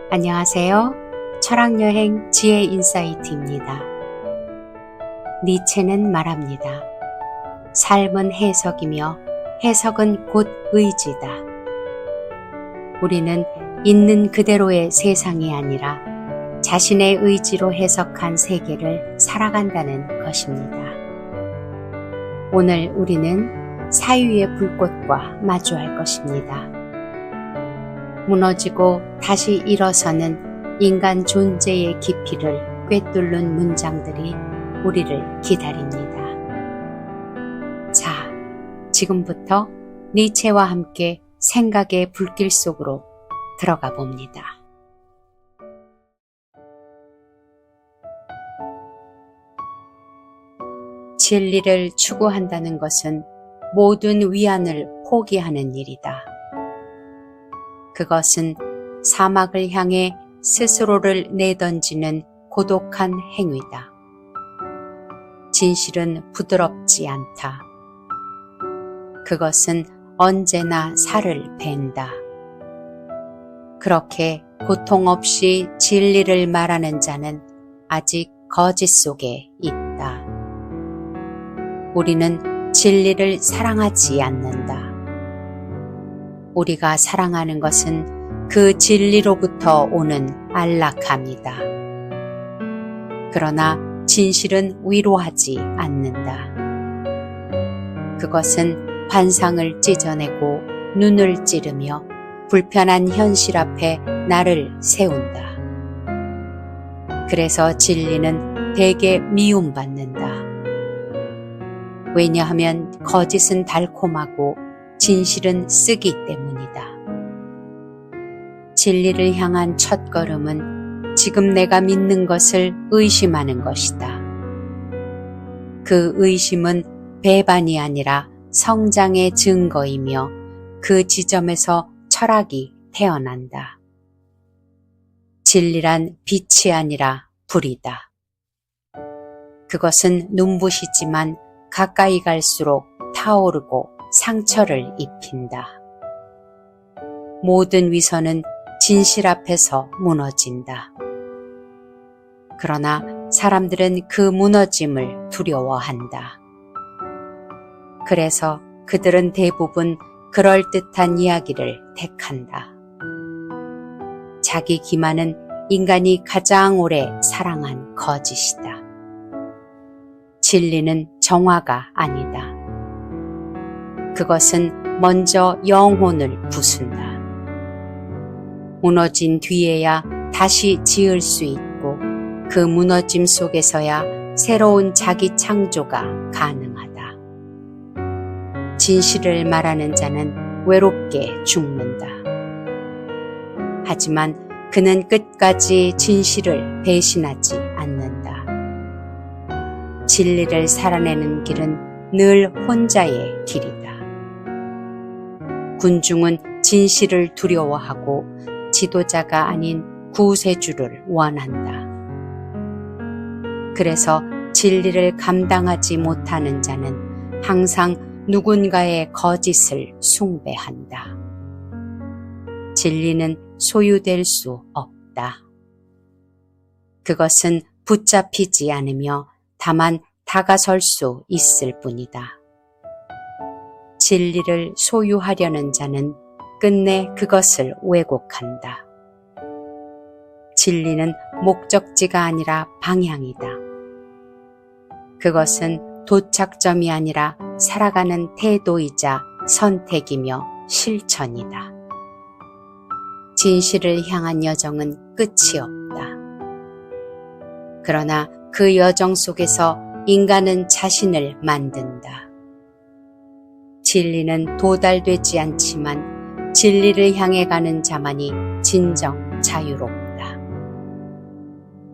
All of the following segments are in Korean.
안녕하세요. 철학여행 지혜인사이트입니다. 니체는 말합니다. 삶은 해석이며 해석은 곧 의지다. 우리는 있는 그대로의 세상이 아니라 자신의 의지로 해석한 세계를 살아간다는 것입니다. 오늘 우리는 사유의 불꽃과 마주할 것입니다. 무너지고 다시 일어서는 인간 존재의 깊이를 꿰뚫는 문장들이 우리를 기다립니다. 자, 지금부터 니체와 함께 생각의 불길 속으로 들어가 봅니다. 진리를 추구한다는 것은 모든 위안을 포기하는 일이다. 그것은 사막을 향해 스스로를 내던지는 고독한 행위다. 진실은 부드럽지 않다. 그것은 언제나 살을 벤다. 그렇게 고통 없이 진리를 말하는 자는 아직 거짓 속에 있다. 우리는 진리를 사랑하지 않는다. 우리가 사랑하는 것은 그 진리로부터 오는 안락함이다. 그러나 진실은 위로하지 않는다. 그것은 환상을 찢어내고 눈을 찌르며 불편한 현실 앞에 나를 세운다. 그래서 진리는 대개 미움받는다. 왜냐하면 거짓은 달콤하고 진실은 쓰기 때문이다. 진리를 향한 첫걸음은 지금 내가 믿는 것을 의심하는 것이다. 그 의심은 배반이 아니라 성장의 증거이며 그 지점에서 철학이 태어난다. 진리란 빛이 아니라 불이다. 그것은 눈부시지만 가까이 갈수록 타오르고 상처를 입힌다. 모든 위선은 진실 앞에서 무너진다. 그러나 사람들은 그 무너짐을 두려워한다. 그래서 그들은 대부분 그럴듯한 이야기를 택한다. 자기 기만은 인간이 가장 오래 사랑한 거짓이다. 진리는 정화가 아니다. 그것은 먼저 영혼을 부순다. 무너진 뒤에야 다시 지을 수 있고 그 무너짐 속에서야 새로운 자기 창조가 가능하다. 진실을 말하는 자는 외롭게 죽는다. 하지만 그는 끝까지 진실을 배신하지 않는다. 진리를 살아내는 길은 늘 혼자의 길이다. 군중은 진실을 두려워하고 지도자가 아닌 구세주를 원한다. 그래서 진리를 감당하지 못하는 자는 항상 누군가의 거짓을 숭배한다. 진리는 소유될 수 없다. 그것은 붙잡히지 않으며 다만 다가설 수 있을 뿐이다. 진리를 소유하려는 자는 끝내 그것을 왜곡한다. 진리는 목적지가 아니라 방향이다. 그것은 도착점이 아니라 살아가는 태도이자 선택이며 실천이다. 진실을 향한 여정은 끝이 없다. 그러나 그 여정 속에서 인간은 자신을 만든다. 진리는 도달되지 않지만 진리를 향해 가는 자만이 진정 자유롭다.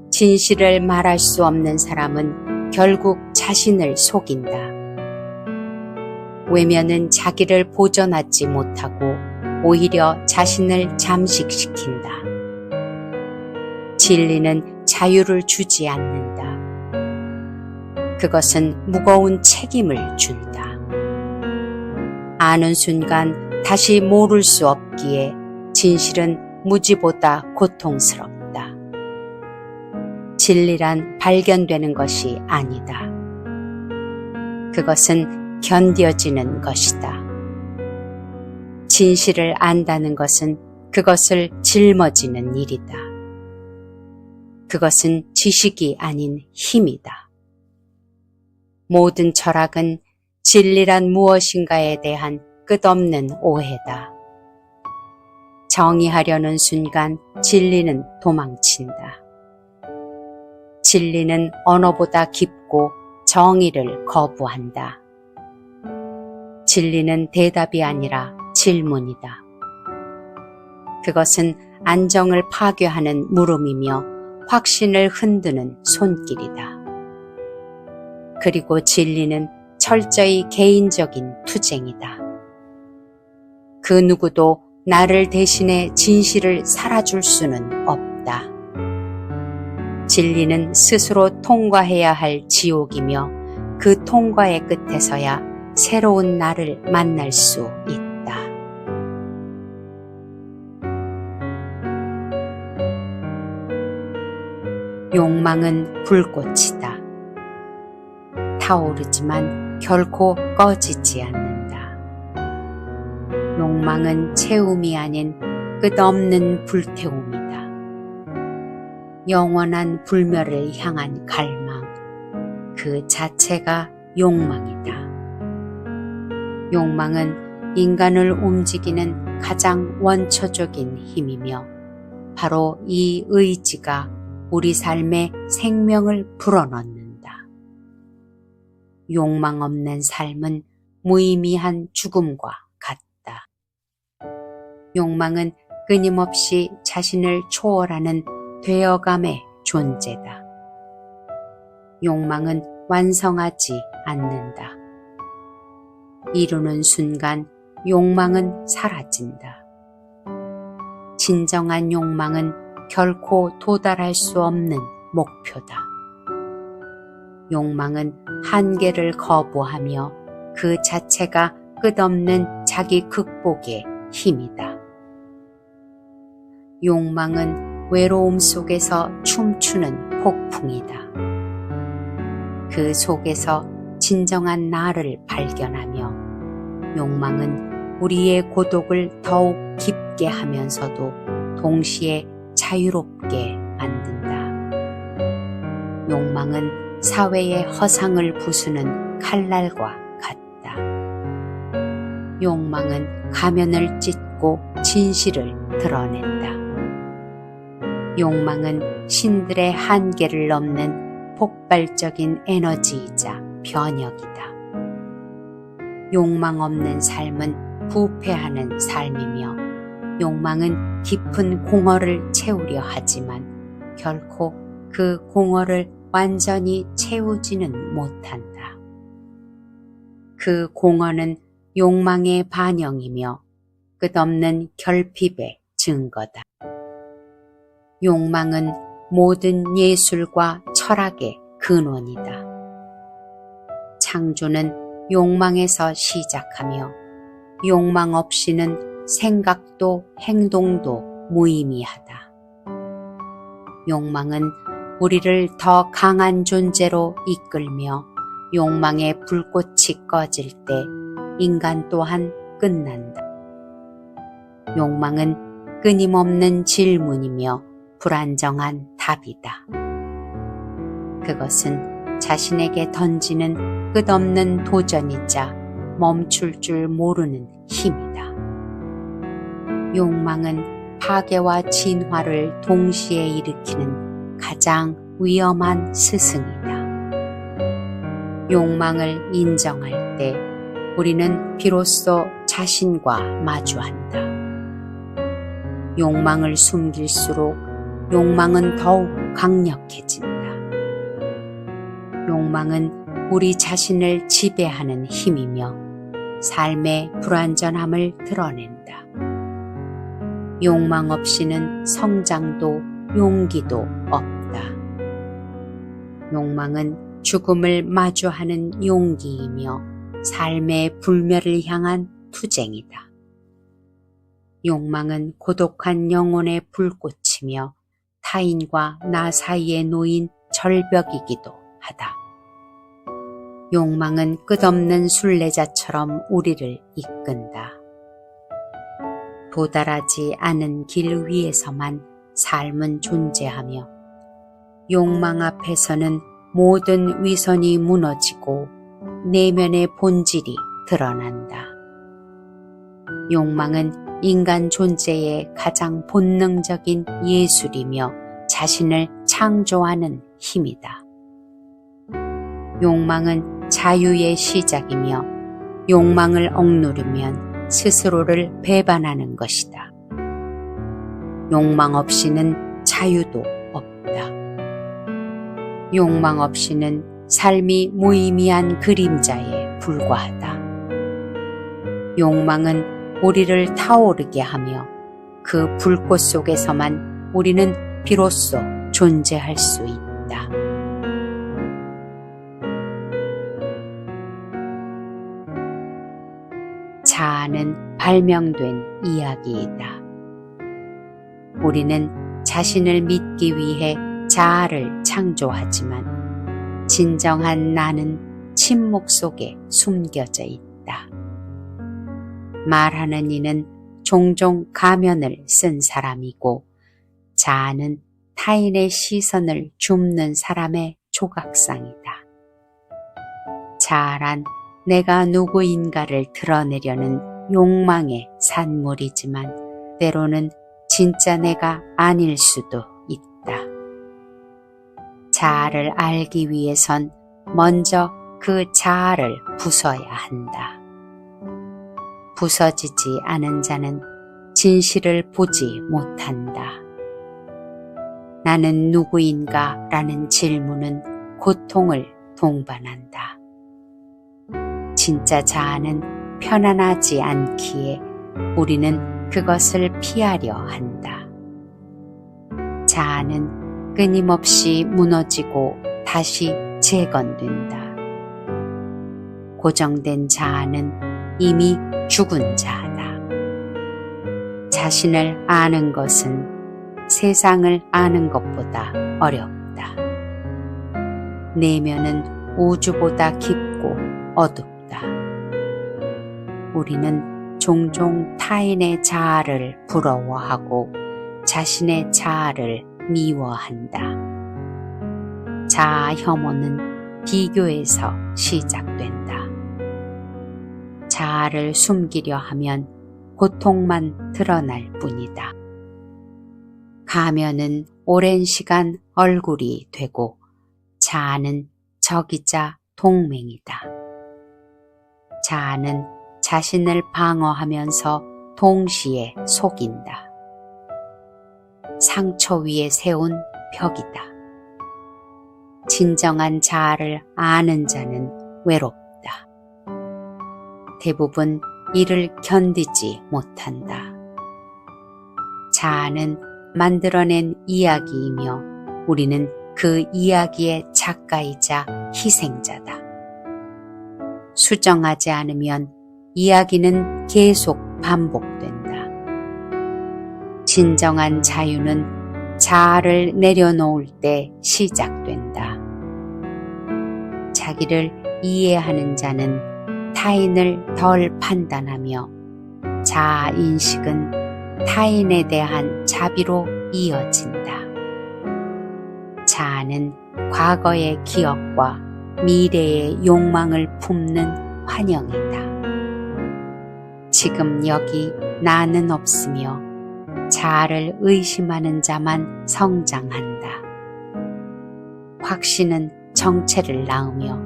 진실을 말할 수 없는 사람은 결국 자신을 속인다. 외면은 자기를 보존하지 못하고 오히려 자신을 잠식시킨다. 진리는 자유를 주지 않는다. 그것은 무거운 책임을 준다. 아는 순간 다시 모를 수 없기에 진실은 무지보다 고통스럽다. 진리란 발견되는 것이 아니다. 그것은 견뎌지는 것이다. 진실을 안다는 것은 그것을 짊어지는 일이다. 그것은 지식이 아닌 힘이다. 모든 철학은 진리란 무엇인가에 대한 끝없는 오해다. 정의하려는 순간 진리는 도망친다. 진리는 언어보다 깊고 정의를 거부한다. 진리는 대답이 아니라 질문이다. 그것은 안정을 파괴하는 물음이며 확신을 흔드는 손길이다. 그리고 진리는 철저히 개인적인 투쟁이다. 그 누구도 나를 대신해 진실을 살아줄 수는 없다. 진리는 스스로 통과해야 할 지옥이며 그 통과의 끝에서야 새로운 나를 만날 수 있다. 욕망은 불꽃이다. 타오르지만 결코 꺼지지 않는다. 욕망은 채움이 아닌 끝없는 불태움이다. 영원한 불멸을 향한 갈망, 그 자체가 욕망이다. 욕망은 인간을 움직이는 가장 원초적인 힘이며 바로 이 의지가 우리 삶에 생명을 불어넣는다. 욕망 없는 삶은 무의미한 죽음과 같다. 욕망은 끊임없이 자신을 초월하는 되어감의 존재다. 욕망은 완성하지 않는다. 이루는 순간 욕망은 사라진다. 진정한 욕망은 결코 도달할 수 없는 목표다. 욕망은 한계를 거부하며 그 자체가 끝없는 자기 극복의 힘이다. 욕망은 외로움 속에서 춤추는 폭풍이다. 그 속에서 진정한 나를 발견하며 욕망은 우리의 고독을 더욱 깊게 하면서도 동시에 자유롭게 만든다. 욕망은 사회의 허상을 부수는 칼날과 같다. 욕망은 가면을 찢고 진실을 드러낸다. 욕망은 신들의 한계를 넘는 폭발적인 에너지이자 변혁이다. 욕망 없는 삶은 부패하는 삶이며 욕망은 깊은 공허를 채우려 하지만 결코 그 공허를 완전히 채우지는 못한다. 그 공허는 욕망의 반영이며 끝없는 결핍의 증거다. 욕망은 모든 예술과 철학의 근원이다. 창조는 욕망에서 시작하며 욕망 없이는 생각도 행동도 무의미하다. 욕망은 우리를 더 강한 존재로 이끌며 욕망의 불꽃이 꺼질 때 인간 또한 끝난다. 욕망은 끊임없는 질문이며 불안정한 답이다. 그것은 자신에게 던지는 끝없는 도전이자 멈출 줄 모르는 힘이다. 욕망은 파괴와 진화를 동시에 일으키는 가장 위험한 스승이다. 욕망을 인정할 때 우리는 비로소 자신과 마주한다. 욕망을 숨길수록 욕망은 더욱 강력해진다. 욕망은 우리 자신을 지배하는 힘이며 삶의 불완전함을 드러낸다. 욕망 없이는 성장도 용기도 없다. 욕망은 죽음을 마주하는 용기이며 삶의 불멸을 향한 투쟁이다. 욕망은 고독한 영혼의 불꽃이며 타인과 나 사이에 놓인 절벽이기도 하다. 욕망은 끝없는 순례자처럼 우리를 이끈다. 도달하지 않은 길 위에서만 삶은 존재하며 욕망 앞에서는 모든 위선이 무너지고 내면의 본질이 드러난다. 욕망은 인간 존재의 가장 본능적인 예술이며 자신을 창조하는 힘이다. 욕망은 자유의 시작이며 욕망을 억누르면 스스로를 배반하는 것이다. 욕망 없이는 자유도 없다. 욕망 없이는 삶이 무의미한 그림자에 불과하다. 욕망은 우리를 타오르게 하며 그 불꽃 속에서만 우리는 비로소 존재할 수 있다. 자아는 발명된 이야기이다. 우리는 자신을 믿기 위해 자아를 창조하지만 진정한 나는 침묵 속에 숨겨져 있다. 말하는 이는 종종 가면을 쓴 사람이고 자아는 타인의 시선을 줍는 사람의 조각상이다. 자아란 내가 누구인가를 드러내려는 욕망의 산물이지만 때로는 진짜 내가 아닐 수도 있다. 자아를 알기 위해선 먼저 그 자아를 부숴야 한다. 부서지지 않은 자는 진실을 보지 못한다. 나는 누구인가? 라는 질문은 고통을 동반한다. 진짜 자아는 편안하지 않기에 우리는 그것을 피하려 한다. 자아는 끊임없이 무너지고 다시 재건된다. 고정된 자아는 이미 죽은 자아다. 자신을 아는 것은 세상을 아는 것보다 어렵다. 내면은 우주보다 깊고 어둡다. 우리는 종종 타인의 자아를 부러워하고 자신의 자아를 미워한다. 자아 혐오는 비교에서 시작된다. 자아를 숨기려 하면 고통만 드러날 뿐이다. 가면은 오랜 시간 얼굴이 되고 자아는 적이자 동맹이다. 자아는 자신을 방어하면서 동시에 속인다. 상처 위에 세운 벽이다. 진정한 자아를 아는 자는 외롭다. 대부분 이를 견디지 못한다. 자아는 만들어낸 이야기이며 우리는 그 이야기의 작가이자 희생자다. 수정하지 않으면 이야기는 계속 반복된다. 진정한 자유는 자아를 내려놓을 때 시작된다. 자기를 이해하는 자는 타인을 덜 판단하며 자아 인식은 타인에 대한 자비로 이어진다. 자아는 과거의 기억과 미래의 욕망을 품는 환영이다. 지금 여기 나는 없으며 자아를 의심하는 자만 성장한다. 확신은 정체를 낳으며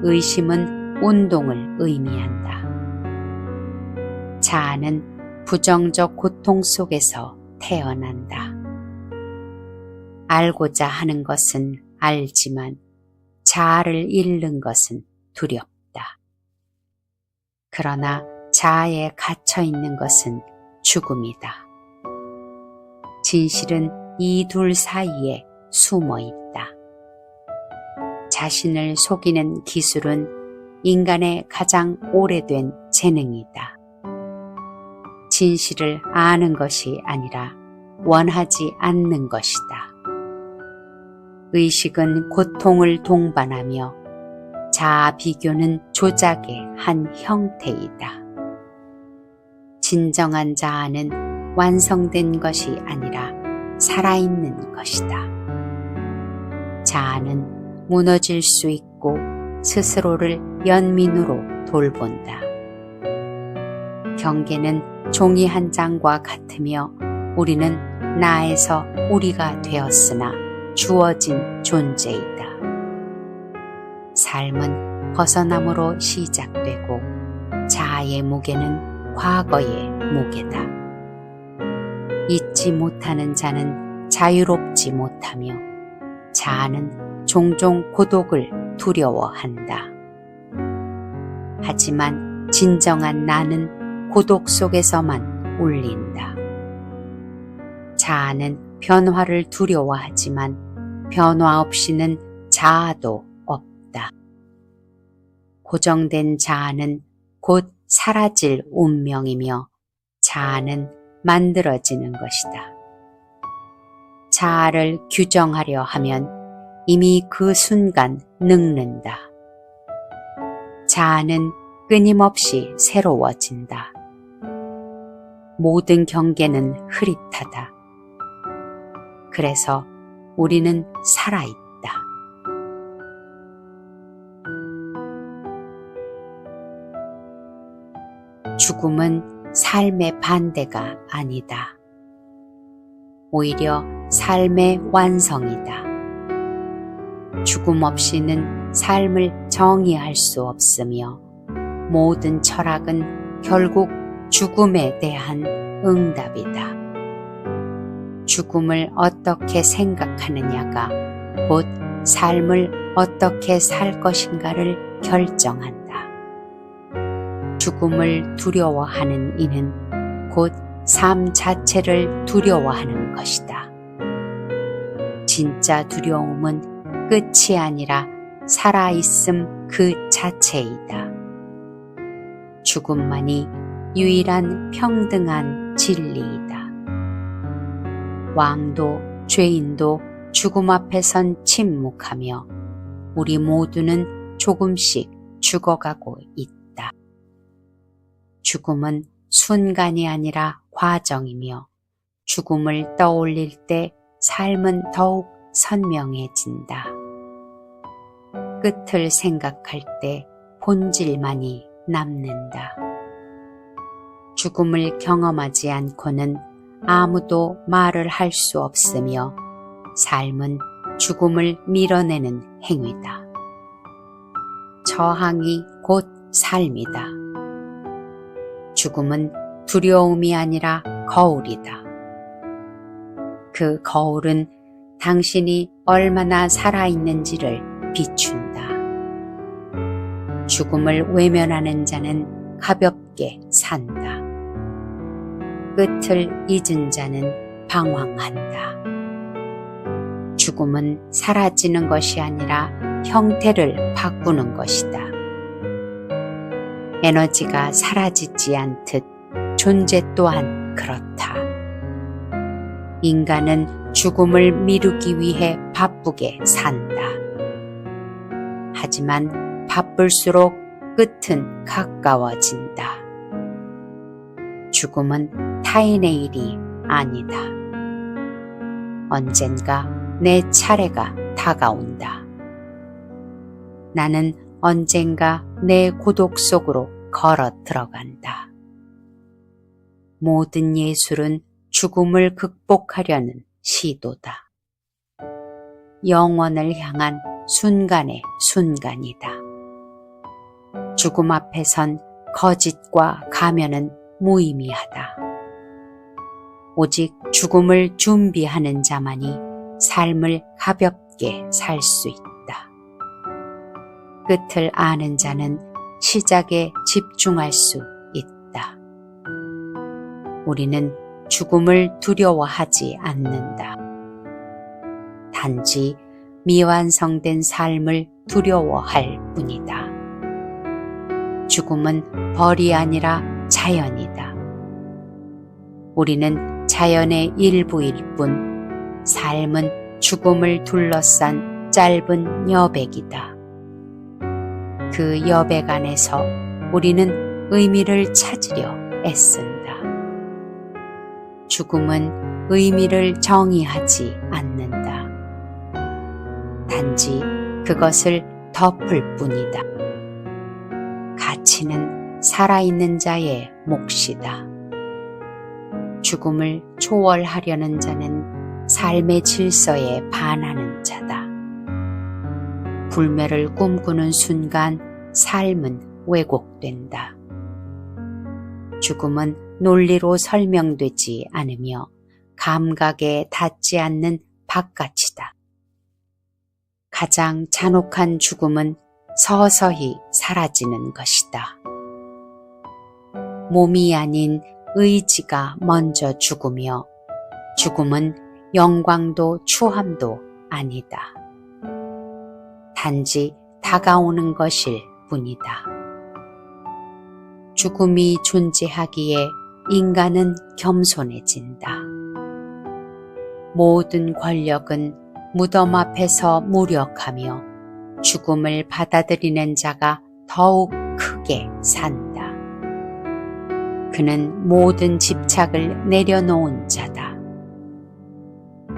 의심은 운동을 의미한다. 자아는 부정적 고통 속에서 태어난다. 알고자 하는 것은 알지만 자아를 잃는 것은 두렵다. 그러나 자아에 갇혀 있는 것은 죽음이다. 진실은 이 둘 사이에 숨어 있다. 자신을 속이는 기술은 인간의 가장 오래된 재능이다. 진실을 아는 것이 아니라 원하지 않는 것이다. 의식은 고통을 동반하며 자아 비교는 조작의 한 형태이다. 진정한 자아는 완성된 것이 아니라 살아있는 것이다. 자아는 무너질 수 있고 스스로를 연민으로 돌본다. 경계는 종이 한 장과 같으며 우리는 나에서 우리가 되었으나 주어진 존재이다. 삶은 벗어남으로 시작되고 자아의 무게는 과거의 무게다. 잊지 못하는 자는 자유롭지 못하며 자아는 종종 고독을 두려워한다. 하지만 진정한 나는 고독 속에서만 울린다. 자아는 변화를 두려워하지만 변화 없이는 자아도 없다. 고정된 자아는 곧 사라질 운명이며 자아는 만들어지는 것이다. 자아를 규정하려 하면 이미 그 순간 늙는다. 자아는 끊임없이 새로워진다. 모든 경계는 흐릿하다. 그래서 우리는 살아있다. 죽음은 삶의 반대가 아니다. 오히려 삶의 완성이다. 죽음 없이는 삶을 정의할 수 없으며 모든 철학은 결국 죽음에 대한 응답이다. 죽음을 어떻게 생각하느냐가 곧 삶을 어떻게 살 것인가를 결정한다. 죽음을 두려워하는 이는 곧 삶 자체를 두려워하는 것이다. 진짜 두려움은 끝이 아니라 살아있음 그 자체이다. 죽음만이 유일한 평등한 진리이다. 왕도 죄인도 죽음 앞에선 침묵하며 우리 모두는 조금씩 죽어가고 있다. 죽음은 순간이 아니라 과정이며 죽음을 떠올릴 때 삶은 더욱 선명해진다. 끝을 생각할 때 본질만이 남는다. 죽음을 경험하지 않고는 아무도 말을 할 수 없으며 삶은 죽음을 밀어내는 행위다. 저항이 곧 삶이다. 죽음은 두려움이 아니라 거울이다. 그 거울은 당신이 얼마나 살아있는지를 비춘다. 죽음을 외면하는 자는 가볍게 산다. 끝을 잊은 자는 방황한다. 죽음은 사라지는 것이 아니라 형태를 바꾸는 것이다. 에너지가 사라지지 않듯 존재 또한 그렇다. 인간은 죽음을 미루기 위해 바쁘게 산다. 하지만 바쁠수록 끝은 가까워진다. 죽음은 타인의 일이 아니다. 언젠가 내 차례가 다가온다. 나는 언젠가 내 고독 속으로 걸어 들어간다. 모든 예술은 죽음을 극복하려는 시도다. 영원을 향한 순간의 순간이다. 죽음 앞에선 거짓과 가면은 무의미하다. 오직 죽음을 준비하는 자만이 삶을 가볍게 살 수 있다. 끝을 아는 자는 시작에 집중할 수 있다. 우리는 죽음을 두려워하지 않는다. 단지 미완성된 삶을 두려워할 뿐이다. 죽음은 벌이 아니라 자연이다. 우리는 자연의 일부일 뿐 삶은 죽음을 둘러싼 짧은 여백이다. 그 여백 안에서 우리는 의미를 찾으려 애쓴다. 죽음은 의미를 정의하지 않는다. 단지 그것을 덮을 뿐이다. 가치는 살아있는 자의 몫이다. 죽음을 초월하려는 자는 삶의 질서에 반하는 자다. 불멸을 꿈꾸는 순간 삶은 왜곡된다. 죽음은 논리로 설명되지 않으며 감각에 닿지 않는 바깥이다. 가장 잔혹한 죽음은 서서히 사라지는 것이다. 몸이 아닌 의지가 먼저 죽으며 죽음은 영광도 추함도 아니다. 단지 다가오는 것일 뿐이다. 죽음이 존재하기에 인간은 겸손해진다. 모든 권력은 무덤 앞에서 무력하며 죽음을 받아들이는 자가 더욱 크게 산다. 그는 모든 집착을 내려놓은 자다.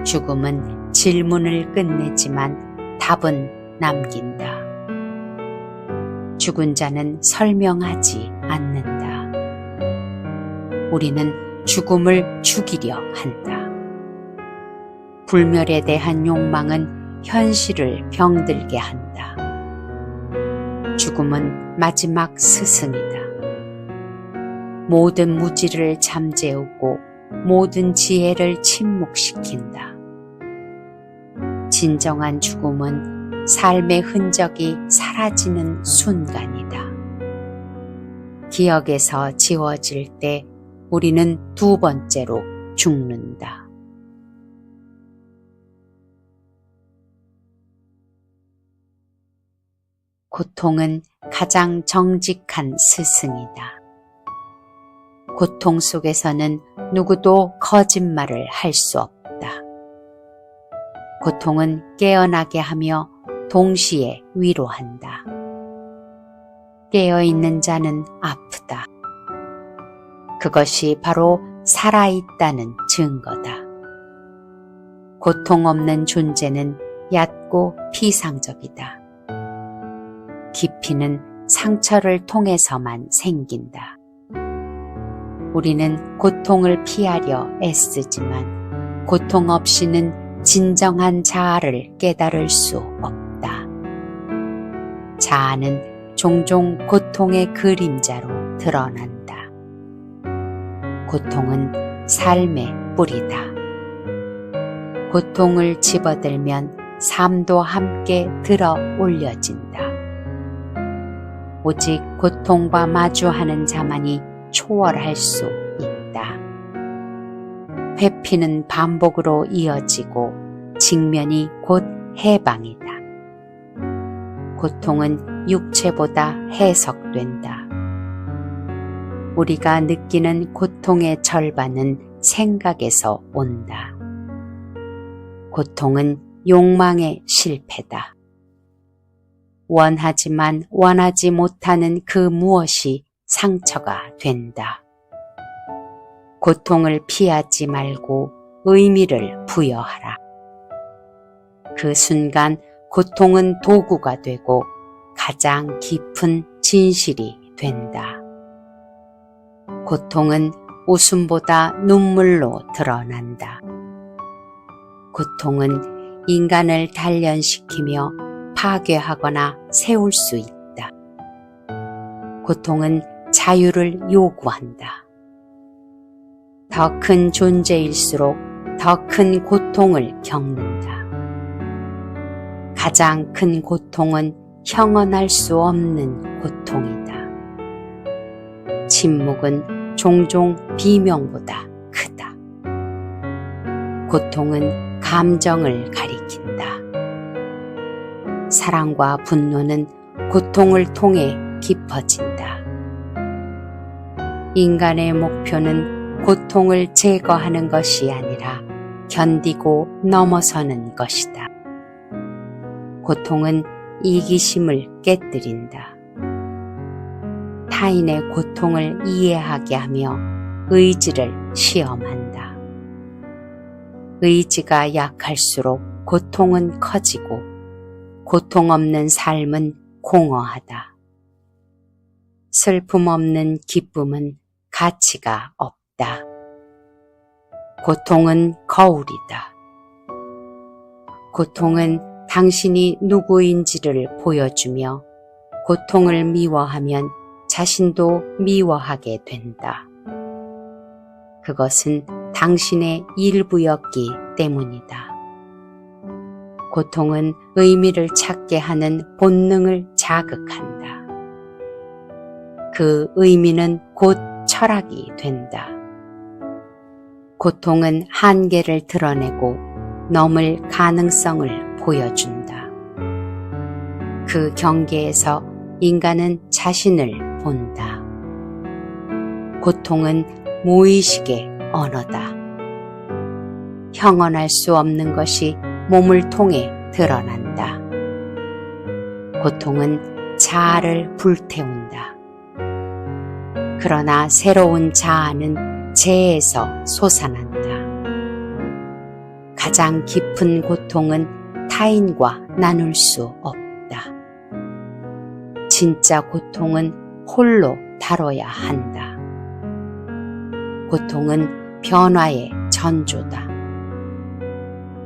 죽음은 질문을 끝내지만 답은 남긴다. 죽은 자는 설명하지 않는다. 우리는 죽음을 죽이려 한다. 불멸에 대한 욕망은 현실을 병들게 한다. 죽음은 마지막 스승이다. 모든 무지를 잠재우고 모든 지혜를 침묵시킨다. 진정한 죽음은 삶의 흔적이 사라지는 순간이다. 기억에서 지워질 때 우리는 두 번째로 죽는다. 고통은 가장 정직한 스승이다. 고통 속에서는 누구도 거짓말을 할 수 없다. 고통은 깨어나게 하며 동시에 위로한다. 깨어있는 자는 아프다. 그것이 바로 살아있다는 증거다. 고통 없는 존재는 얕고 피상적이다. 깊이는 상처를 통해서만 생긴다. 우리는 고통을 피하려 애쓰지만 고통 없이는 진정한 자아를 깨달을 수 없다. 자아는 종종 고통의 그림자로 드러난다. 고통은 삶의 뿌리다. 고통을 집어들면 삶도 함께 들어 올려진다. 오직 고통과 마주하는 자만이 초월할 수 있다. 회피는 반복으로 이어지고 직면이 곧 해방이다. 고통은 육체보다 해석된다. 우리가 느끼는 고통의 절반은 생각에서 온다. 고통은 욕망의 실패다. 원하지만 원하지 못하는 그 무엇이 상처가 된다. 고통을 피하지 말고 의미를 부여하라. 그 순간 고통은 도구가 되고 가장 깊은 진실이 된다. 고통은 웃음보다 눈물로 드러난다. 고통은 인간을 단련시키며 파괴하거나 세울 수 있다. 고통은 자유를 요구한다. 더 큰 존재일수록 더 큰 고통을 겪는다. 가장 큰 고통은 형언할 수 없는 고통이다. 침묵은 종종 비명보다 크다. 고통은 감정을 가리킨다. 사랑과 분노는 고통을 통해 깊어진다. 인간의 목표는 고통을 제거하는 것이 아니라 견디고 넘어서는 것이다. 고통은 이기심을 깨뜨린다. 타인의 고통을 이해하게 하며 의지를 시험한다. 의지가 약할수록 고통은 커지고 고통 없는 삶은 공허하다. 슬픔 없는 기쁨은 가치가 없다. 고통은 거울이다. 고통은 당신이 누구인지를 보여주며 고통을 미워하면 자신도 미워하게 된다. 그것은 당신의 일부였기 때문이다. 고통은 의미를 찾게 하는 본능을 자극한다. 그 의미는 곧 철학이 된다. 고통은 한계를 드러내고 넘을 가능성을 보여준다. 그 경계에서 인간은 자신을 본다. 고통은 무의식의 언어다. 형언할 수 없는 것이 몸을 통해 드러난다. 고통은 자아를 불태운다. 그러나 새로운 자아는 재에서 솟아난다. 가장 깊은 고통은 타인과 나눌 수 없다. 진짜 고통은 홀로 다뤄야 한다. 고통은 변화의 전조다.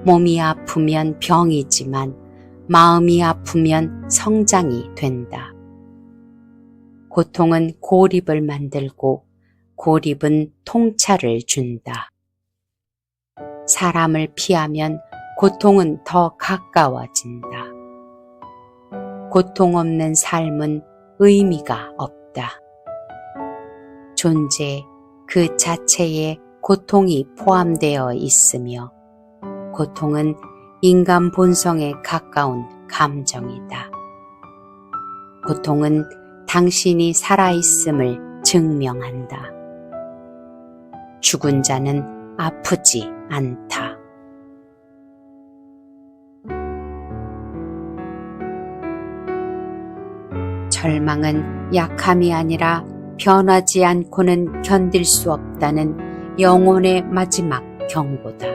몸이 아프면 병이지만 마음이 아프면 성장이 된다. 고통은 고립을 만들고 고립은 통찰을 준다. 사람을 피하면 고통은 더 가까워진다. 고통 없는 삶은 의미가 없다. 존재 그 자체에 고통이 포함되어 있으며 고통은 인간 본성에 가까운 감정이다. 고통은 당신이 살아있음을 증명한다. 죽은 자는 아프지 않다. 절망은 약함이 아니라 변하지 않고는 견딜 수 없다는 영혼의 마지막 경고다.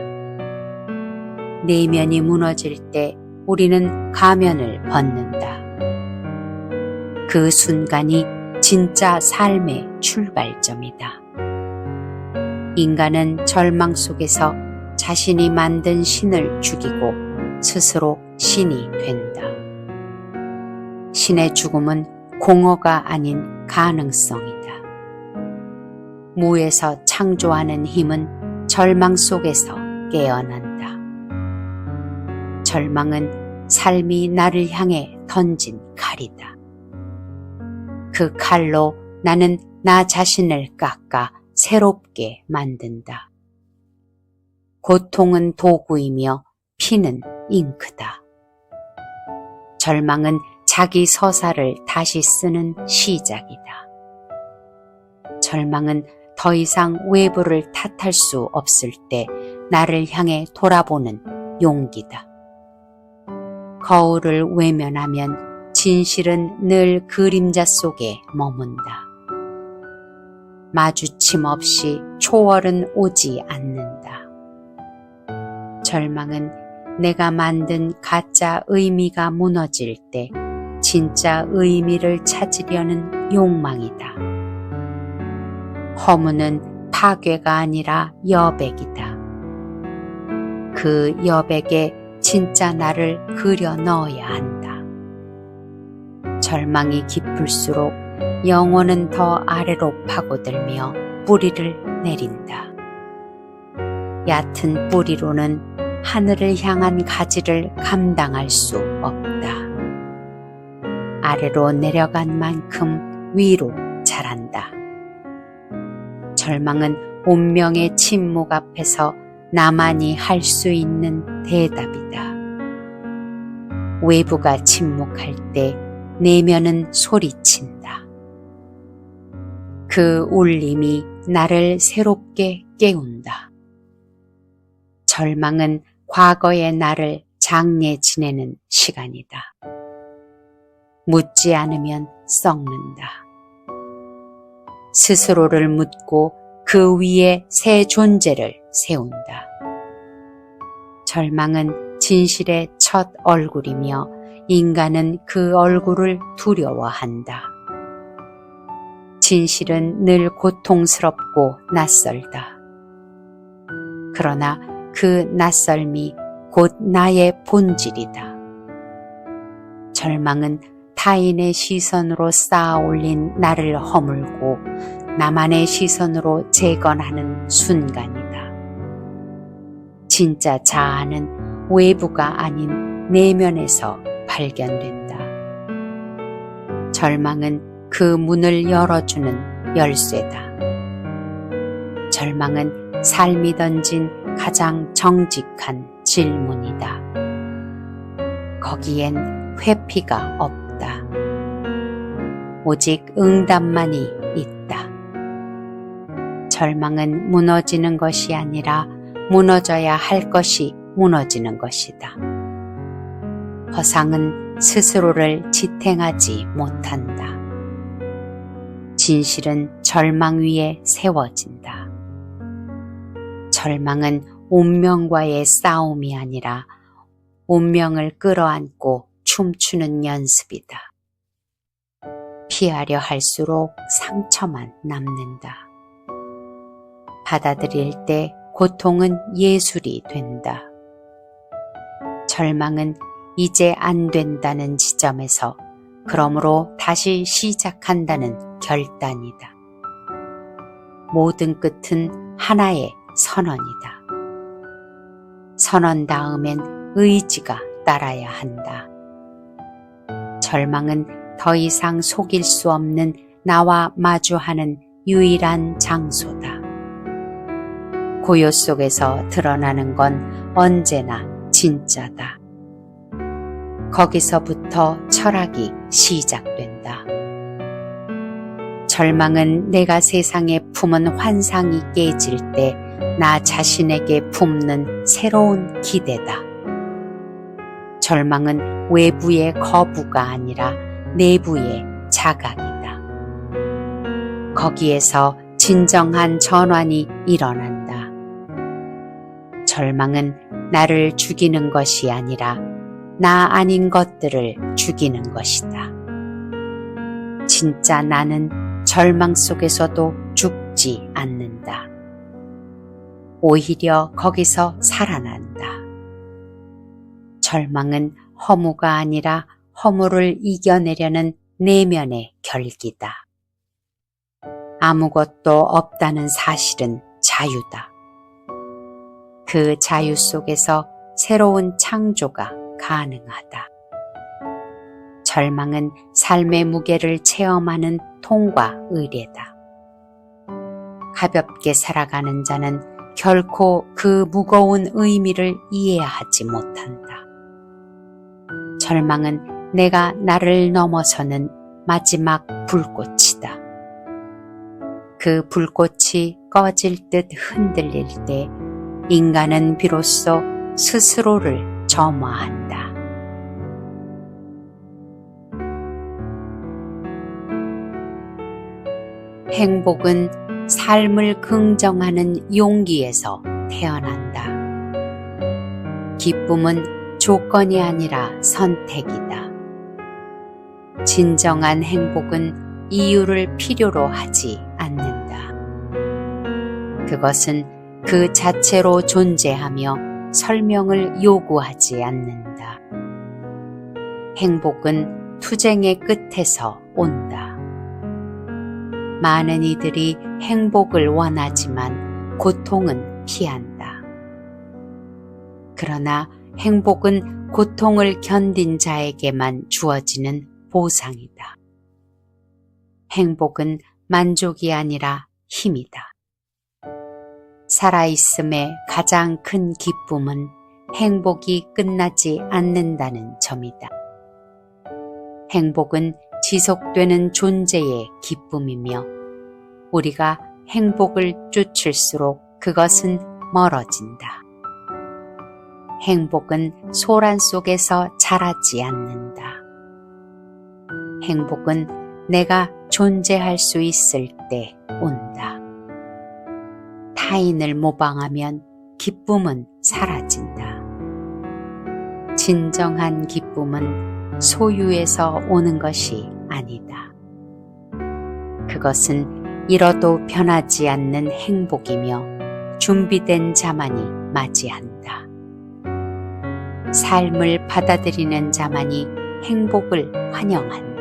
내면이 무너질 때 우리는 가면을 벗는다. 그 순간이 진짜 삶의 출발점이다. 인간은 절망 속에서 자신이 만든 신을 죽이고 스스로 신이 된다. 신의 죽음은 공허가 아닌 가능성이다. 무에서 창조하는 힘은 절망 속에서 깨어난다. 절망은 삶이 나를 향해 던진 칼이다. 그 칼로 나는 나 자신을 깎아 새롭게 만든다. 고통은 도구이며 피는 잉크다. 절망은 자기 서사를 다시 쓰는 시작이다. 절망은 더 이상 외부를 탓할 수 없을 때 나를 향해 돌아보는 용기다. 거울을 외면하면 진실은 늘 그림자 속에 머문다. 마주침 없이 초월은 오지 않는다. 절망은 내가 만든 가짜 의미가 무너질 때 진짜 의미를 찾으려는 욕망이다. 허무는 파괴가 아니라 여백이다. 그 여백에 진짜 나를 그려 넣어야 한다. 절망이 깊을수록 영혼은 더 아래로 파고들며 뿌리를 내린다. 얕은 뿌리로는 하늘을 향한 가지를 감당할 수 없다. 아래로 내려간 만큼 위로 자란다. 절망은 운명의 침묵 앞에서 나만이 할 수 있는 대답이다. 외부가 침묵할 때 내면은 소리친다. 그 울림이 나를 새롭게 깨운다. 절망은 과거의 나를 장례 지내는 시간이다. 묻지 않으면 썩는다. 스스로를 묻고 그 위에 새 존재를 세운다. 절망은 진실의 첫 얼굴이며 인간은 그 얼굴을 두려워한다. 진실은 늘 고통스럽고 낯설다. 그러나 그 낯설미 곧 나의 본질이다. 절망은 타인의 시선으로 쌓아 올린 나를 허물고 나만의 시선으로 재건하는 순간이다. 진짜 자아는 외부가 아닌 내면에서 발견된다. 절망은 그 문을 열어주는 열쇠다. 절망은 삶이 던진 가장 정직한 질문이다. 거기엔 회피가 없다. 오직 응답만이 있다. 절망은 무너지는 것이 아니라 무너져야 할 것이 무너지는 것이다. 허상은 스스로를 지탱하지 못한다. 진실은 절망 위에 세워진다. 절망은 운명과의 싸움이 아니라 운명을 끌어안고 춤추는 연습이다. 피하려 할수록 상처만 남는다. 받아들일 때 고통은 예술이 된다. 절망은 이제 안 된다는 지점에서 그러므로 다시 시작한다는 결단이다. 모든 끝은 하나의 선언이다. 선언 다음엔 의지가 따라야 한다. 절망은 더 이상 속일 수 없는 나와 마주하는 유일한 장소다. 고요 속에서 드러나는 건 언제나 진짜다. 거기서부터 철학이 시작된다. 절망은 내가 세상에 품은 환상이 깨질 때 나 자신에게 품는 새로운 기대다. 절망은 외부의 거부가 아니라 내부의 자각이다. 거기에서 진정한 전환이 일어난다. 절망은 나를 죽이는 것이 아니라 나 아닌 것들을 죽이는 것이다. 진짜 나는 절망 속에서도 죽지 않는다. 오히려 거기서 살아난다. 절망은 허무가 아니라 허무를 이겨내려는 내면의 결기다. 아무것도 없다는 사실은 자유다. 그 자유 속에서 새로운 창조가 가능하다. 절망은 삶의 무게를 체험하는 통과 의례다. 가볍게 살아가는 자는 결코 그 무거운 의미를 이해하지 못한다. 절망은 내가 나를 넘어서는 마지막 불꽃이다. 그 불꽃이 꺼질 듯 흔들릴 때 인간은 비로소 스스로를 점화한다. 행복은 삶을 긍정하는 용기에서 태어난다. 기쁨은 조건이 아니라 선택이다. 진정한 행복은 이유를 필요로 하지 않는다. 그것은 그 자체로 존재하며 설명을 요구하지 않는다. 행복은 투쟁의 끝에서 온다. 많은 이들이 행복을 원하지만 고통은 피한다. 그러나 행복은 고통을 견딘 자에게만 주어지는 보상이다. 행복은 만족이 아니라 힘이다. 살아있음의 가장 큰 기쁨은 행복이 끝나지 않는다는 점이다. 행복은 지속되는 존재의 기쁨이며 우리가 행복을 쫓을수록 그것은 멀어진다. 행복은 소란 속에서 자라지 않는다. 행복은 내가 존재할 수 있을 때 온다. 타인을 모방하면 기쁨은 사라진다. 진정한 기쁨은 소유에서 오는 것이 아니다. 그것은 잃어도 변하지 않는 행복이며 준비된 자만이 맞이한다. 삶을 받아들이는 자만이 행복을 환영한다.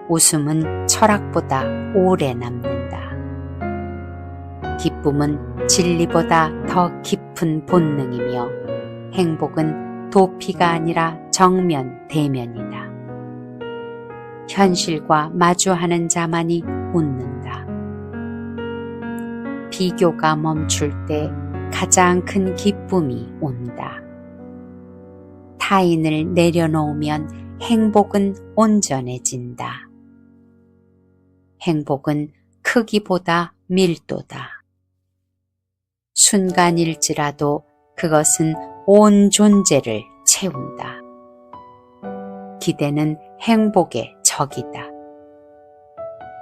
웃음은 철학보다 오래 남는다. 기쁨은 진리보다 더 깊은 본능이며 행복은 도피가 아니라 정면 대면이다. 현실과 마주하는 자만이 웃는다. 비교가 멈출 때 가장 큰 기쁨이 온다. 타인을 내려놓으면 행복은 온전해진다. 행복은 크기보다 밀도다. 순간일지라도 그것은 온 존재를 채운다. 기대는 행복의 적이다.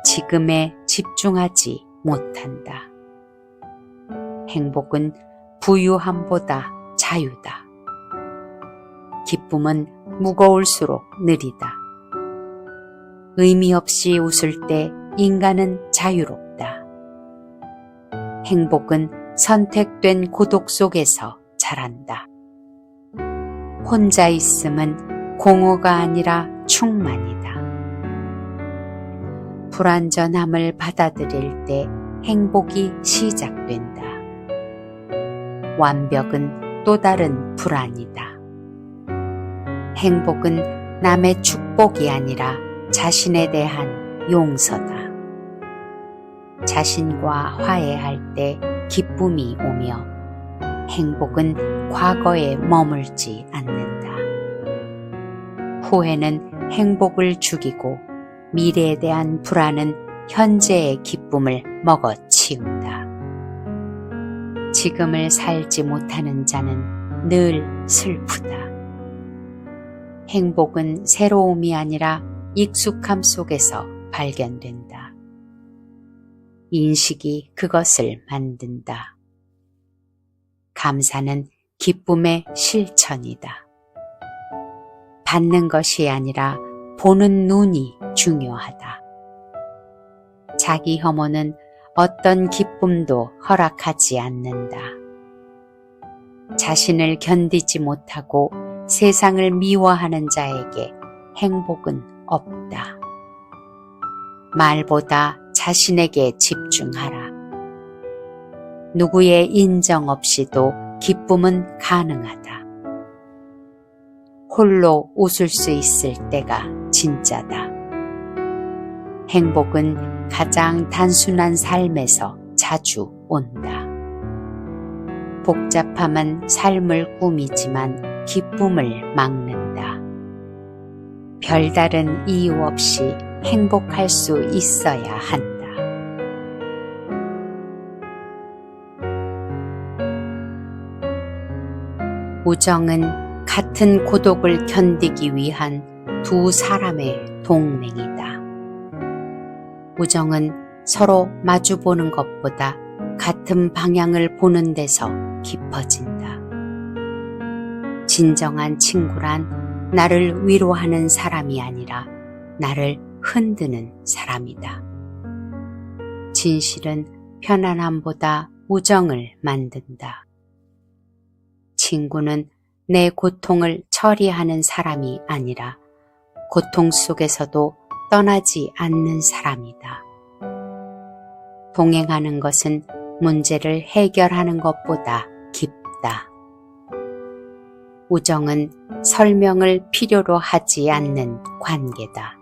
지금에 집중하지 못한다. 행복은 부유함보다 자유다. 기쁨은 무거울수록 느리다. 의미 없이 웃을 때 인간은 자유롭다. 행복은 선택된 고독 속에서 자란다. 혼자 있음은 공허가 아니라 충만이다. 불완전함을 받아들일 때 행복이 시작된다. 완벽은 또 다른 불안이다. 행복은 남의 축복이 아니라 자신에 대한 용서다. 자신과 화해할 때 기쁨이 오며 행복은 과거에 머물지 않는다. 후회는 행복을 죽이고 미래에 대한 불안은 현재의 기쁨을 먹어치운다. 지금을 살지 못하는 자는 늘 슬프다. 행복은 새로움이 아니라 익숙함 속에서 발견된다. 인식이 그것을 만든다. 감사는 기쁨의 실천이다. 받는 것이 아니라 보는 눈이 중요하다. 자기 혐오는 어떤 기쁨도 허락하지 않는다. 자신을 견디지 못하고 세상을 미워하는 자에게 행복은 없다. 말보다 자신에게 집중하라. 누구의 인정 없이도 기쁨은 가능하다. 홀로 웃을 수 있을 때가 진짜다. 행복은 가장 단순한 삶에서 자주 온다. 복잡함은 삶을 꾸미지만 기쁨을 막는다. 별다른 이유 없이 행복할 수 있어야 한다. 우정은 같은 고독을 견디기 위한 두 사람의 동맹이다. 우정은 서로 마주보는 것보다 같은 방향을 보는 데서 깊어진다. 진정한 친구란 나를 위로하는 사람이 아니라 나를 흔드는 사람이다. 진실은 편안함보다 우정을 만든다. 친구는 내 고통을 처리하는 사람이 아니라 고통 속에서도 떠나지 않는 사람이다. 동행하는 것은 문제를 해결하는 것보다 깊다. 우정은 설명을 필요로 하지 않는 관계다.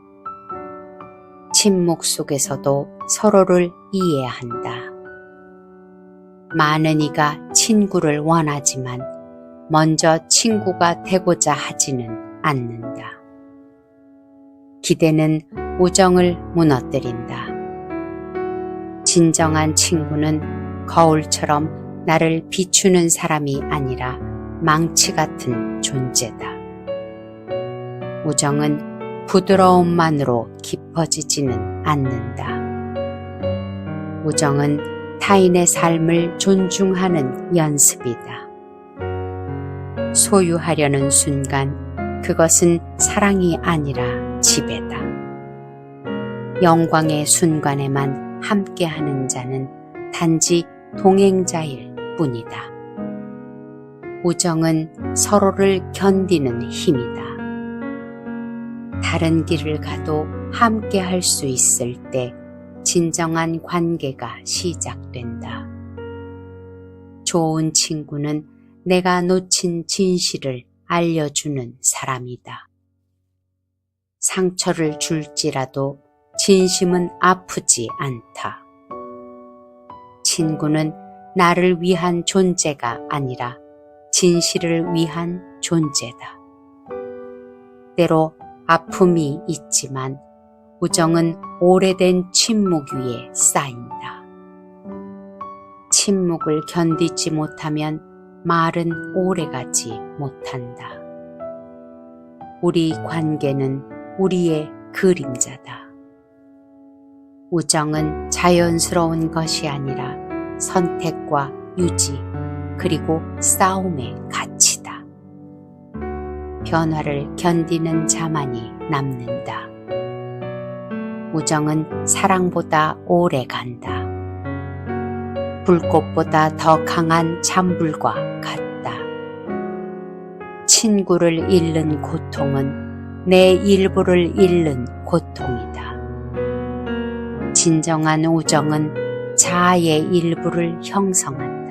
침묵 속에서도 서로를 이해한다. 많은 이가 친구를 원하지만 먼저 친구가 되고자 하지는 않는다. 기대는 우정을 무너뜨린다. 진정한 친구는 거울처럼 나를 비추는 사람이 아니라 망치 같은 존재다. 우정은 부드러움만으로 깊어지지는 않는다. 우정은 타인의 삶을 존중하는 연습이다. 소유하려는 순간 그것은 사랑이 아니라 지배다. 영광의 순간에만 함께하는 자는 단지 동행자일 뿐이다. 우정은 서로를 견디는 힘이다. 다른 길을 가도 함께할 수 있을 때 진정한 관계가 시작된다. 좋은 친구는 내가 놓친 진실을 알려주는 사람이다. 상처를 줄지라도 진심은 아프지 않다. 친구는 나를 위한 존재가 아니라 진실을 위한 존재다. 때로 아픔이 있지만 우정은 오래된 침묵 위에 쌓인다. 침묵을 견디지 못하면 말은 오래가지 못한다. 우리 관계는 우리의 그림자다. 우정은 자연스러운 것이 아니라 선택과 유지, 그리고 싸움의 가치다. 변화를 견디는 자만이 남는다. 우정은 사랑보다 오래 간다. 불꽃보다 더 강한 잔불과 같다. 친구를 잃는 고통은 내 일부를 잃는 고통이다. 진정한 우정은 자아의 일부를 형성한다.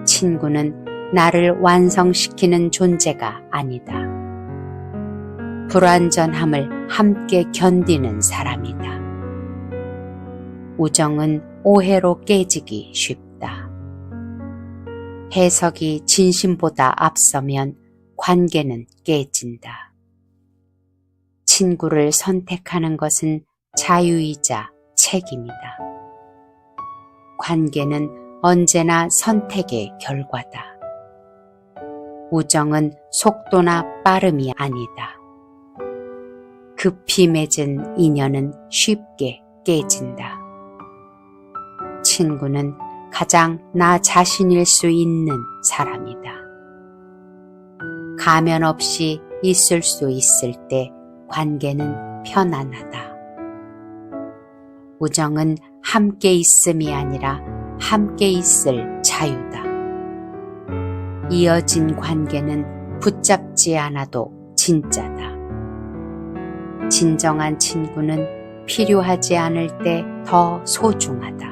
친구는 나를 완성시키는 존재가 아니다. 불완전함을 함께 견디는 사람이다. 우정은 오해로 깨지기 쉽다. 해석이 진심보다 앞서면 관계는 깨진다. 친구를 선택하는 것은 자유이자 책임이다. 관계는 언제나 선택의 결과다. 우정은 속도나 빠름이 아니다. 급히 맺은 인연은 쉽게 깨진다. 친구는 가장 나 자신일 수 있는 사람이다. 가면 없이 있을 수 있을 때 관계는 편안하다. 우정은 함께 있음이 아니라 함께 있을 자유다. 이어진 관계는 붙잡지 않아도 진짜다. 진정한 친구는 필요하지 않을 때 더 소중하다.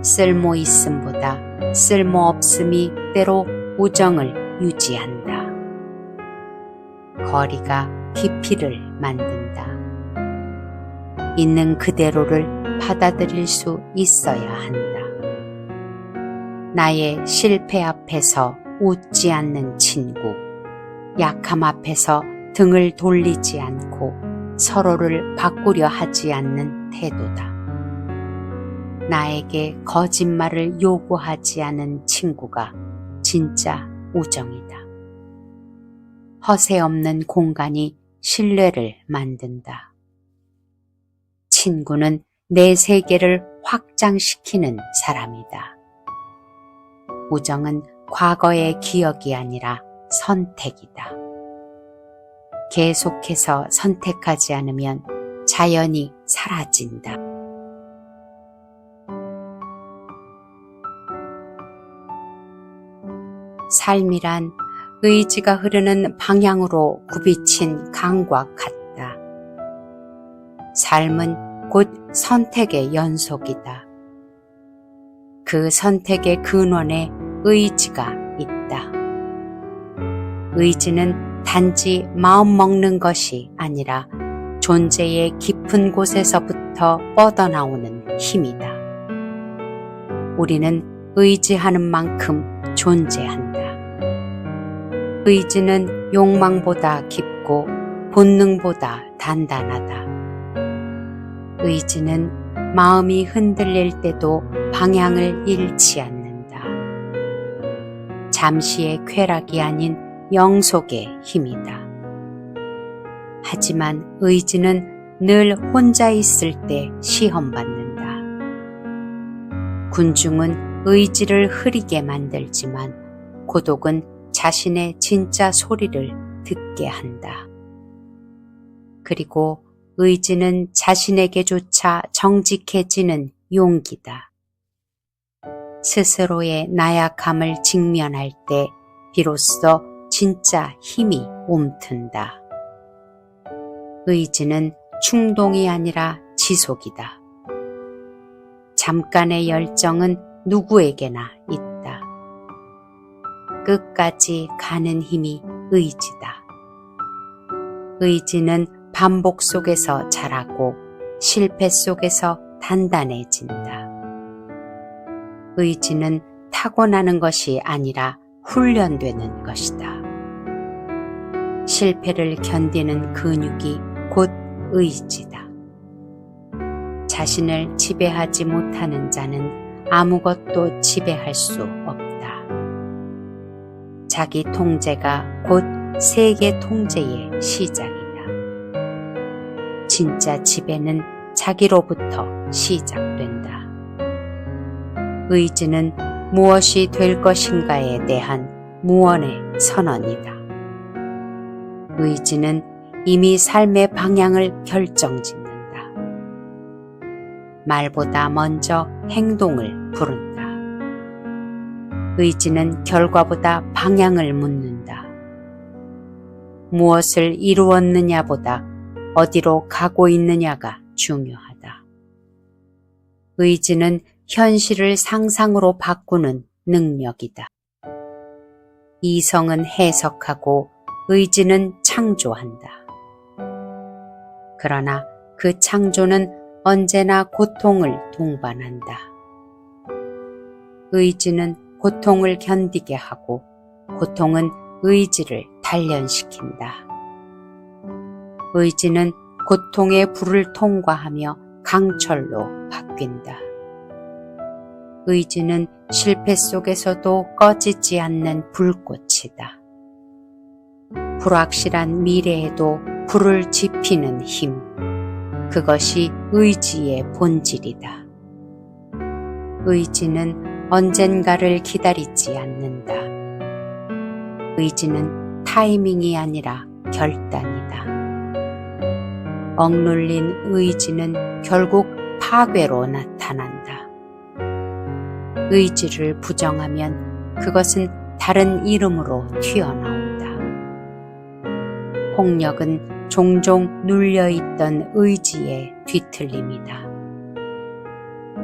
쓸모 있음보다 쓸모 없음이 때로 우정을 유지한다. 거리가 깊이를 만든다. 있는 그대로를 받아들일 수 있어야 한다. 나의 실패 앞에서 웃지 않는 친구, 약함 앞에서 등을 돌리지 않고 서로를 바꾸려 하지 않는 태도다. 나에게 거짓말을 요구하지 않은 친구가 진짜 우정이다. 허세 없는 공간이 신뢰를 만든다. 친구는 내 세계를 확장시키는 사람이다. 우정은 과거의 기억이 아니라 선택이다. 계속해서 선택하지 않으면 자연히 사라진다. 삶이란 의지가 흐르는 방향으로 굽이친 강과 같다. 삶은 곧 선택의 연속이다. 그 선택의 근원에 의지가 있다. 의지는 단지 마음 먹는 것이 아니라 존재의 깊은 곳에서부터 뻗어나오는 힘이다. 우리는 의지하는 만큼 존재한다. 의지는 욕망보다 깊고 본능보다 단단하다. 의지는 마음이 흔들릴 때도 방향을 잃지 않는다. 잠시의 쾌락이 아닌 영속의 힘이다. 하지만 의지는 늘 혼자 있을 때 시험받는다. 군중은 의지를 흐리게 만들지만 고독은 자신의 진짜 소리를 듣게 한다. 그리고 의지는 자신에게조차 정직해지는 용기다. 스스로의 나약함을 직면할 때 비로소 진짜 힘이 움튼다. 의지는 충동이 아니라 지속이다. 잠깐의 열정은 누구에게나 있다. 끝까지 가는 힘이 의지다. 의지는 반복 속에서 자라고 실패 속에서 단단해진다. 의지는 타고나는 것이 아니라 훈련되는 것이다. 실패를 견디는 근육이 곧 의지다. 자신을 지배하지 못하는 자는 아무것도 지배할 수 없다. 자기 통제가 곧 세계 통제의 시작이다. 진짜 지배는 자기로부터 시작된다. 의지는 무엇이 될 것인가에 대한 무언의 선언이다. 의지는 이미 삶의 방향을 결정짓는다. 말보다 먼저 행동을 부른다. 의지는 결과보다 방향을 묻는다. 무엇을 이루었느냐보다 어디로 가고 있느냐가 중요하다. 의지는 현실을 상상으로 바꾸는 능력이다. 이성은 해석하고 의지는 창조한다. 그러나 그 창조는 언제나 고통을 동반한다. 의지는 고통을 견디게 하고 고통은 의지를 단련시킨다. 의지는 고통의 불을 통과하며 강철로 바뀐다. 의지는 실패 속에서도 꺼지지 않는 불꽃이다. 불확실한 미래에도 불을 지피는 힘, 그것이 의지의 본질이다. 의지는 언젠가를 기다리지 않는다. 의지는 타이밍이 아니라 결단이다. 억눌린 의지는 결국 파괴로 나타난다. 의지를 부정하면 그것은 다른 이름으로 튀어나온다. 폭력은 종종 눌려있던 의지의 뒤틀림이다.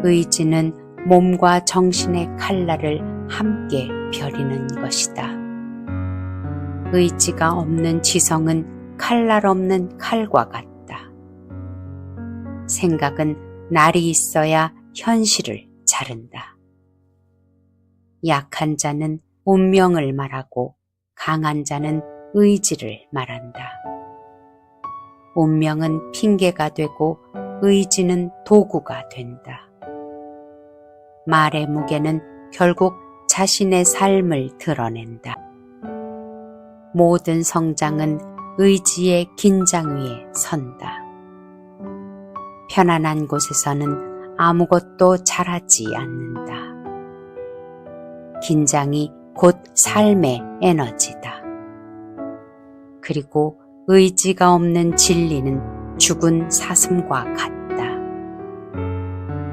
의지는 몸과 정신의 칼날을 함께 벼리는 것이다. 의지가 없는 지성은 칼날 없는 칼과 같다. 생각은 날이 있어야 현실을 자른다. 약한 자는 운명을 말하고 강한 자는 의지를 말한다. 운명은 핑계가 되고 의지는 도구가 된다. 말의 무게는 결국 자신의 삶을 드러낸다. 모든 성장은 의지의 긴장 위에 선다. 편안한 곳에서는 아무것도 자라지 않는다. 긴장이 곧 삶의 에너지다. 그리고 의지가 없는 진리는 죽은 사슴과 같다.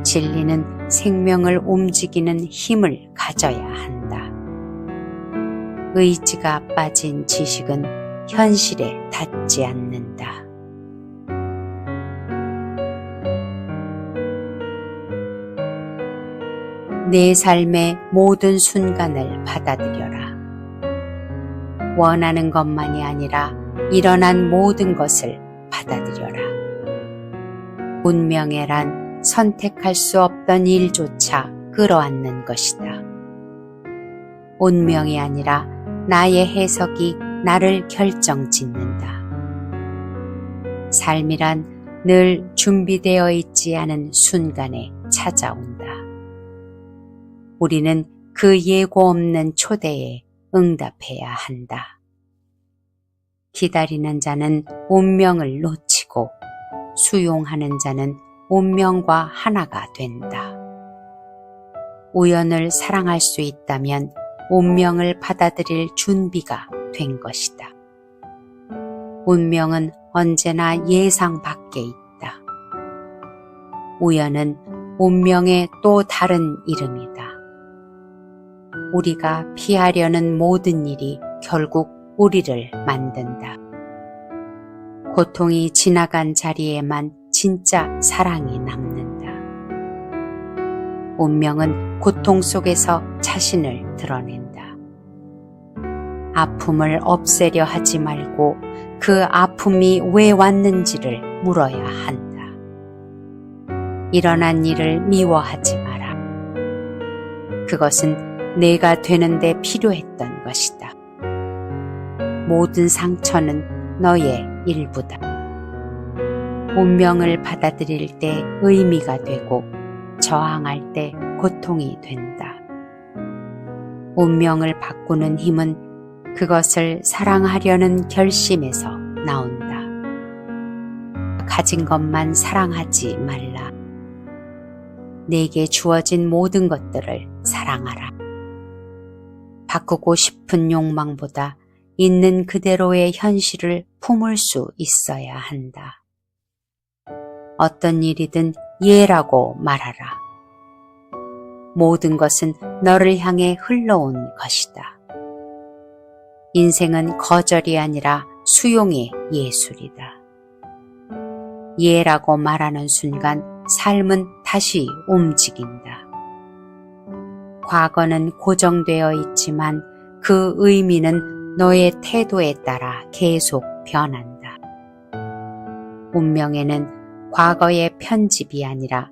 진리는 생명을 움직이는 힘을 가져야 한다. 의지가 빠진 지식은 현실에 닿지 않는다. 내 삶의 모든 순간을 받아들여라. 원하는 것만이 아니라 일어난 모든 것을 받아들여라. 운명이란 선택할 수 없던 일조차 끌어안는 것이다. 운명이 아니라 나의 해석이 나를 결정짓는다. 삶이란 늘 준비되어 있지 않은 순간에 찾아온다. 우리는 그 예고 없는 초대에 응답해야 한다. 기다리는 자는 운명을 놓치고 수용하는 자는 운명과 하나가 된다. 우연을 사랑할 수 있다면 운명을 받아들일 준비가 된 것이다. 운명은 언제나 예상 밖에 있다. 우연은 운명의 또 다른 이름이다. 우리가 피하려는 모든 일이 결국 우리를 만든다. 고통이 지나간 자리에만 진짜 사랑이 남는다. 운명은 고통 속에서 자신을 드러낸다. 아픔을 없애려 하지 말고 그 아픔이 왜 왔는지를 물어야 한다. 일어난 일을 미워하지 마라. 그것은 내가 되는데 필요했던 것이다. 모든 상처는 너의 일부다. 운명을 받아들일 때 의미가 되고 저항할 때 고통이 된다. 운명을 바꾸는 힘은 그것을 사랑하려는 결심에서 나온다. 가진 것만 사랑하지 말라. 내게 주어진 모든 것들을 사랑하라. 바꾸고 싶은 욕망보다 있는 그대로의 현실을 품을 수 있어야 한다. 어떤 일이든 예라고 말하라. 모든 것은 너를 향해 흘러온 것이다. 인생은 거절이 아니라 수용의 예술이다. 예라고 말하는 순간 삶은 다시 움직인다. 과거는 고정되어 있지만 그 의미는 너의 태도에 따라 계속 변한다. 운명에는 과거의 편집이 아니라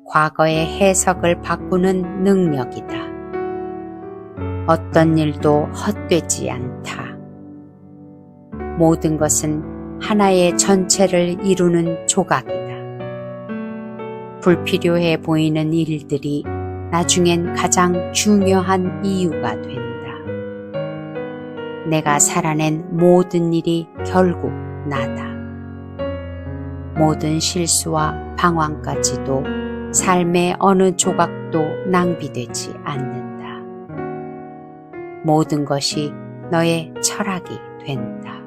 과거의 해석을 바꾸는 능력이다. 어떤 일도 헛되지 않다. 모든 것은 하나의 전체를 이루는 조각이다. 불필요해 보이는 일들이 나중엔 가장 중요한 이유가 된다. 내가 살아낸 모든 일이 결국 나다. 모든 실수와 방황까지도 삶의 어느 조각도 낭비되지 않는다. 모든 것이 너의 철학이 된다.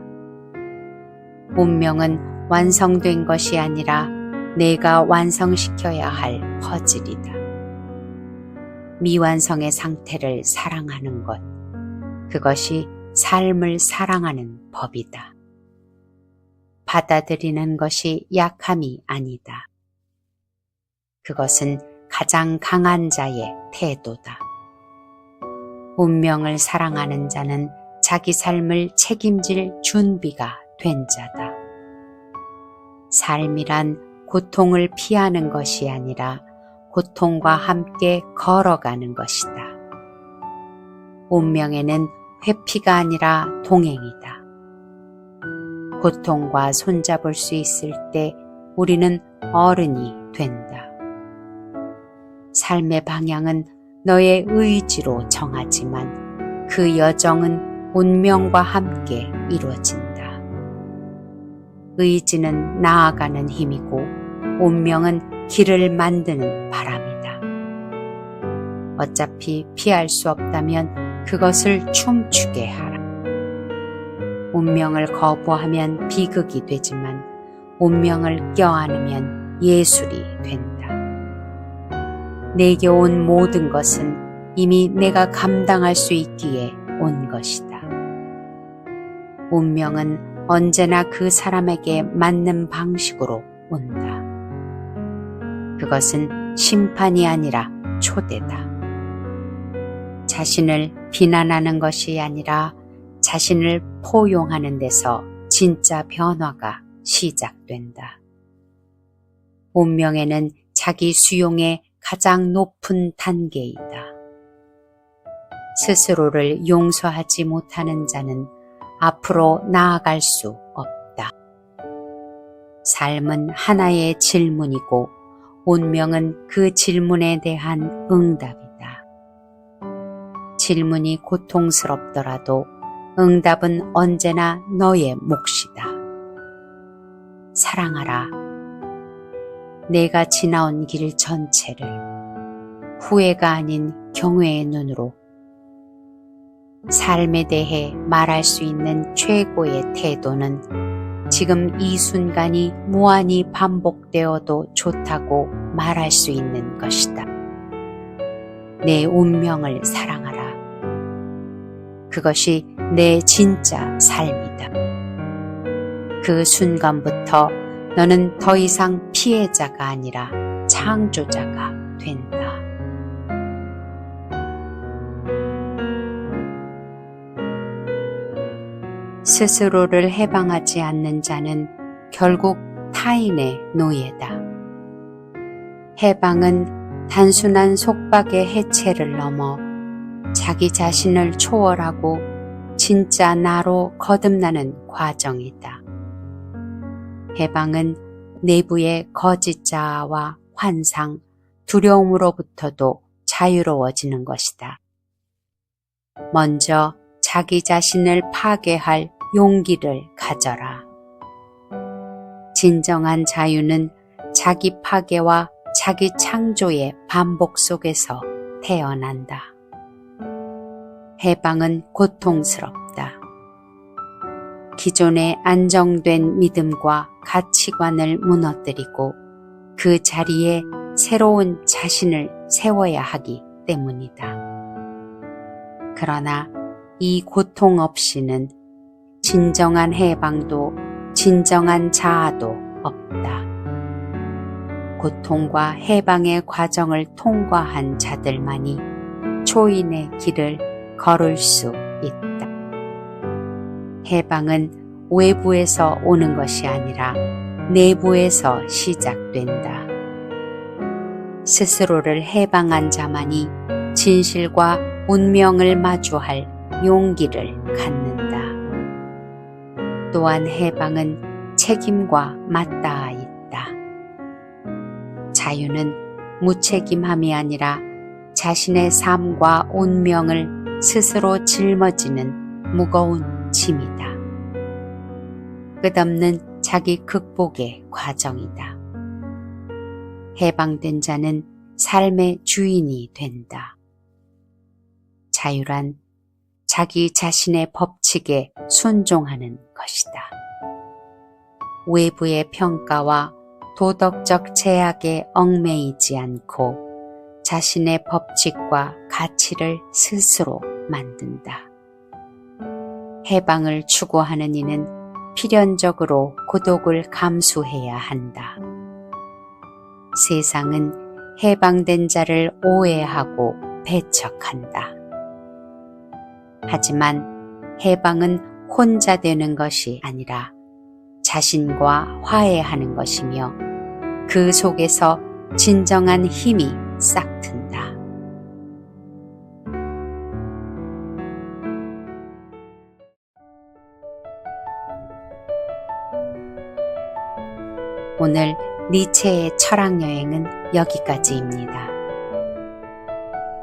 운명은 완성된 것이 아니라 내가 완성시켜야 할 퍼즐이다. 미완성의 상태를 사랑하는 것, 그것이 삶을 사랑하는 법이다. 받아들이는 것이 약함이 아니다. 그것은 가장 강한 자의 태도다. 운명을 사랑하는 자는 자기 삶을 책임질 준비가 된 자다. 삶이란 고통을 피하는 것이 아니라 고통과 함께 걸어가는 것이다. 운명에는 회피가 아니라 동행이다. 고통과 손잡을 수 있을 때 우리는 어른이 된다. 삶의 방향은 너의 의지로 정하지만 그 여정은 운명과 함께 이루어진다. 의지는 나아가는 힘이고 운명은 길을 만드는 바람이다. 어차피 피할 수 없다면 그것을 춤추게 하라. 운명을 거부하면 비극이 되지만 운명을 껴안으면 예술이 된다. 내게 온 모든 것은 이미 내가 감당할 수 있기에 온 것이다. 운명은 언제나 그 사람에게 맞는 방식으로 온다. 그것은 심판이 아니라 초대다. 자신을 비난하는 것이 아니라 자신을 포용하는 데서 진짜 변화가 시작된다. 운명에는 자기 수용의 가장 높은 단계이다. 스스로를 용서하지 못하는 자는 앞으로 나아갈 수 없다. 삶은 하나의 질문이고 운명은 그 질문에 대한 응답이다. 질문이 고통스럽더라도 응답은 언제나 너의 몫이다. 사랑하라. 내가 지나온 길 전체를 후회가 아닌 경외의 눈으로 삶에 대해 말할 수 있는 최고의 태도는 지금 이 순간이 무한히 반복되어도 좋다고 말할 수 있는 것이다. 내 운명을 사랑하라. 그것이 내 진짜 삶이다. 그 순간부터 너는 더 이상 피해자가 아니라 창조자가 된다. 스스로를 해방하지 않는 자는 결국 타인의 노예다. 해방은 단순한 속박의 해체를 넘어 자기 자신을 초월하고 진짜 나로 거듭나는 과정이다. 해방은 내부의 거짓 자아와 환상, 두려움으로부터도 자유로워지는 것이다. 먼저 자기 자신을 파괴할 용기를 가져라. 진정한 자유는 자기 파괴와 자기 창조의 반복 속에서 태어난다. 해방은 고통스럽다. 기존의 안정된 믿음과 가치관을 무너뜨리고 그 자리에 새로운 자신을 세워야 하기 때문이다. 그러나 이 고통 없이는 진정한 해방도 진정한 자아도 없다. 고통과 해방의 과정을 통과한 자들만이 초인의 길을 걸을 수 있다. 해방은 외부에서 오는 것이 아니라 내부에서 시작된다. 스스로를 해방한 자만이 진실과 운명을 마주할 용기를 갖는다. 또한 해방은 책임과 맞닿아 있다. 자유는 무책임함이 아니라 자신의 삶과 운명을 스스로 짊어지는 무거운 짐이다. 끝없는 자기 극복의 과정이다. 해방된 자는 삶의 주인이 된다. 자유란 자기 자신의 법칙에 순종하는 것이다. 외부의 평가와 도덕적 제약에 얽매이지 않고 자신의 법칙과 가치를 스스로 만든다. 해방을 추구하는 이는 필연적으로 고독을 감수해야 한다. 세상은 해방된 자를 오해하고 배척한다. 하지만 해방은 혼자 되는 것이 아니라 자신과 화해하는 것이며 그 속에서 진정한 힘이 싹튼다. 오늘 니체의 철학여행은 여기까지입니다.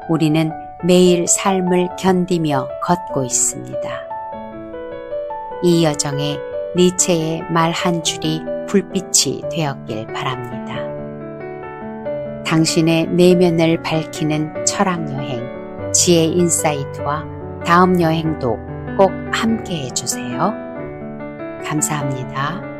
우리는 매일 삶을 견디며 걷고 있습니다. 이 여정에 니체의 말 한 줄이 불빛이 되었길 바랍니다. 당신의 내면을 밝히는 철학여행, 지혜 인사이트와 다음 여행도 꼭 함께 해주세요. 감사합니다.